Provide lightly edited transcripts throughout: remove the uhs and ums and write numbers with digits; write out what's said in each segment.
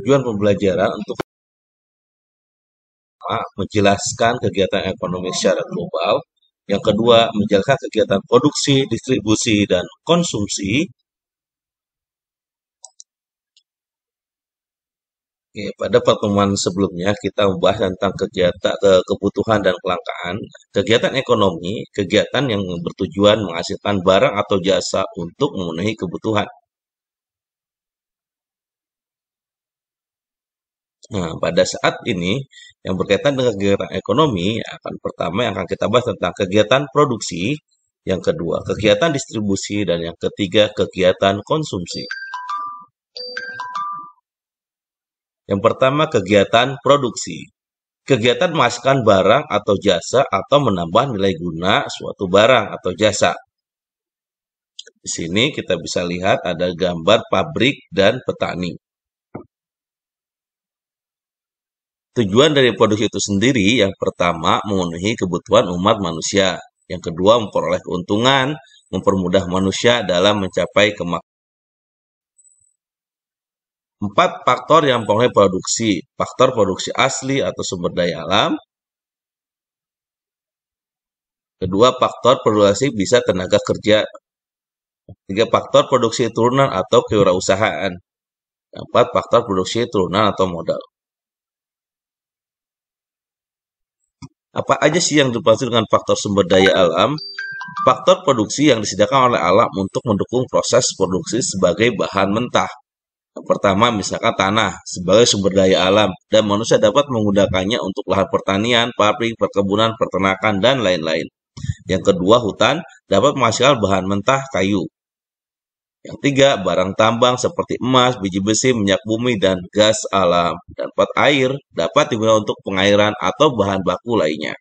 Tujuan pembelajaran untuk menjelaskan kegiatan ekonomi secara global. Yang kedua, menjelaskan kegiatan produksi, distribusi, dan konsumsi. Oke, pada pertemuan sebelumnya kita membahas tentang kebutuhan dan kelangkaan. Kegiatan ekonomi, kegiatan yang bertujuan menghasilkan barang atau jasa untuk memenuhi kebutuhan. Nah, pada saat ini yang berkaitan dengan kegiatan ekonomi pertama yang akan kita bahas tentang kegiatan produksi, yang kedua kegiatan distribusi, dan yang ketiga kegiatan konsumsi. Yang pertama kegiatan produksi. Kegiatan menghasilkan barang atau jasa atau menambah nilai guna suatu barang atau jasa. Di sini kita bisa lihat ada gambar pabrik dan petani. Tujuan dari produksi itu sendiri, yang pertama memenuhi kebutuhan umat manusia. Yang kedua memperoleh keuntungan, mempermudah manusia dalam mencapai kemakmuran. 4 faktor yang mempengaruhi produksi. Faktor produksi asli atau sumber daya alam. Kedua, faktor produksi bisa tenaga kerja. 3 faktor produksi turunan atau kewirausahaan. 4 faktor produksi turunan atau modal. Apa aja sih yang dimaksud dengan faktor sumber daya alam? Faktor produksi yang disediakan oleh alam untuk mendukung proses produksi sebagai bahan mentah. Yang pertama, misalkan tanah sebagai sumber daya alam dan manusia dapat menggunakannya untuk lahan pertanian, pabrik, perkebunan, peternakan, dan lain-lain. Yang kedua, hutan dapat menghasilkan bahan mentah kayu. Yang tiga, barang tambang seperti emas, biji besi, minyak bumi, dan gas alam. Dan 4, air dapat digunakan untuk pengairan atau bahan baku lainnya.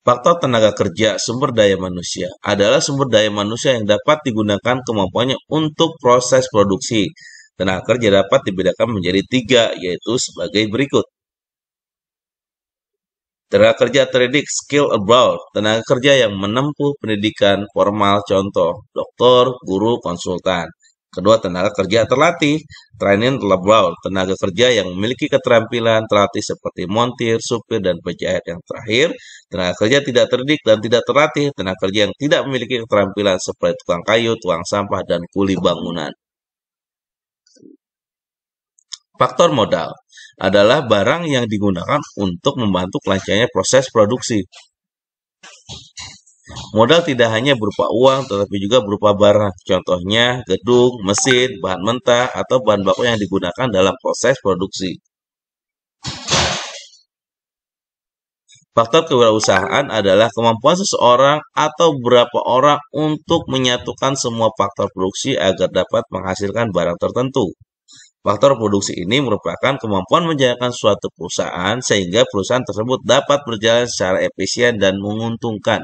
Faktor tenaga kerja sumber daya manusia adalah sumber daya manusia yang dapat digunakan kemampuannya untuk proses produksi. Tenaga kerja dapat dibedakan menjadi 3, yaitu sebagai berikut. Tenaga kerja terdidik skill abroad, tenaga kerja yang menempuh pendidikan formal, contoh dokter, guru, konsultan. Kedua, tenaga kerja terlatih, training abroad, tenaga kerja yang memiliki keterampilan terlatih seperti montir, supir, dan penjahit. Yang terakhir, tenaga kerja tidak terdidik dan tidak terlatih, tenaga kerja yang tidak memiliki keterampilan seperti tukang kayu, tukang sampah, dan kuli bangunan. Faktor modal adalah barang yang digunakan untuk membantu kelancarannya proses produksi. Modal tidak hanya berupa uang, tetapi juga berupa barang. Contohnya, gedung, mesin, bahan mentah, atau bahan baku yang digunakan dalam proses produksi. Faktor kewirausahaan adalah kemampuan seseorang atau beberapa orang untuk menyatukan semua faktor produksi agar dapat menghasilkan barang tertentu. Faktor produksi ini merupakan kemampuan menjalankan suatu perusahaan sehingga perusahaan tersebut dapat berjalan secara efisien dan menguntungkan.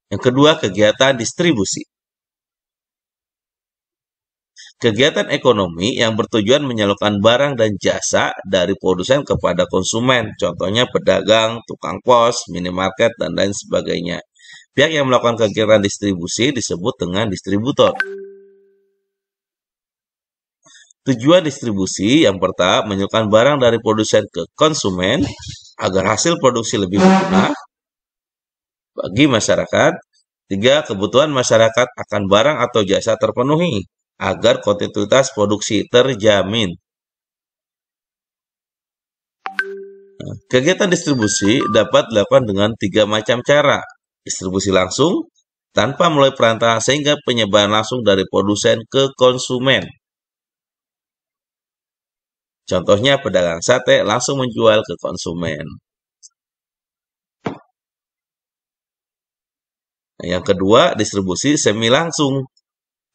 Yang kedua, kegiatan distribusi. Kegiatan ekonomi yang bertujuan menyalurkan barang dan jasa dari produsen kepada konsumen, contohnya pedagang, tukang pos, minimarket, dan lain sebagainya. Pihak yang melakukan kegiatan distribusi disebut dengan distributor. Tujuan distribusi yang pertama, menyalurkan barang dari produsen ke konsumen agar hasil produksi lebih berguna bagi masyarakat. 3, kebutuhan masyarakat akan barang atau jasa terpenuhi agar kontinuitas produksi terjamin. Kegiatan distribusi dapat dilakukan dengan 3 macam cara. Distribusi langsung, tanpa melalui perantara sehingga penyebaran langsung dari produsen ke konsumen. Contohnya pedagang sate langsung menjual ke konsumen. Yang kedua, distribusi semi langsung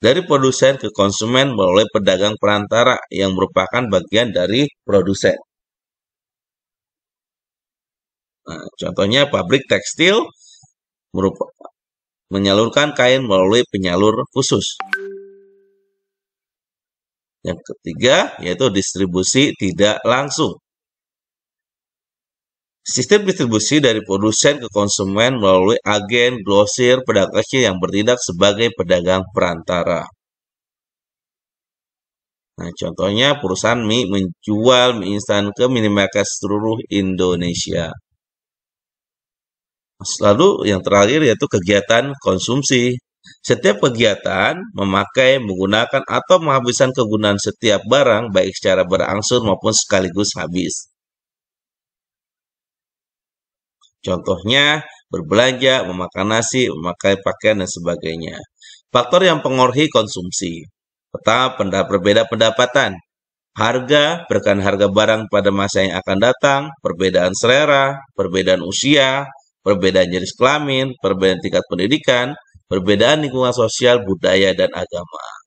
dari produsen ke konsumen melalui pedagang perantara yang merupakan bagian dari produsen. Nah, contohnya pabrik tekstil menyalurkan kain melalui penyalur khusus. Yang ketiga, yaitu distribusi tidak langsung. Sistem distribusi dari produsen ke konsumen melalui agen, grosir, pedagang kecil yang bertindak sebagai pedagang perantara. Nah, contohnya perusahaan mie menjual mie instan ke minimarket seluruh Indonesia. Lalu yang terakhir yaitu kegiatan konsumsi. Setiap kegiatan memakai, menggunakan, atau menghabiskan kegunaan setiap barang baik secara berangsur maupun sekaligus habis. Contohnya berbelanja, memakan nasi, memakai pakaian, dan sebagainya. Faktor yang mempengaruhi konsumsi. Pertama, berbeda pendapatan. Harga, berkan harga barang pada masa yang akan datang, perbedaan selera, perbedaan usia, perbedaan jenis kelamin, perbedaan tingkat pendidikan, perbedaan lingkungan sosial, budaya, dan agama.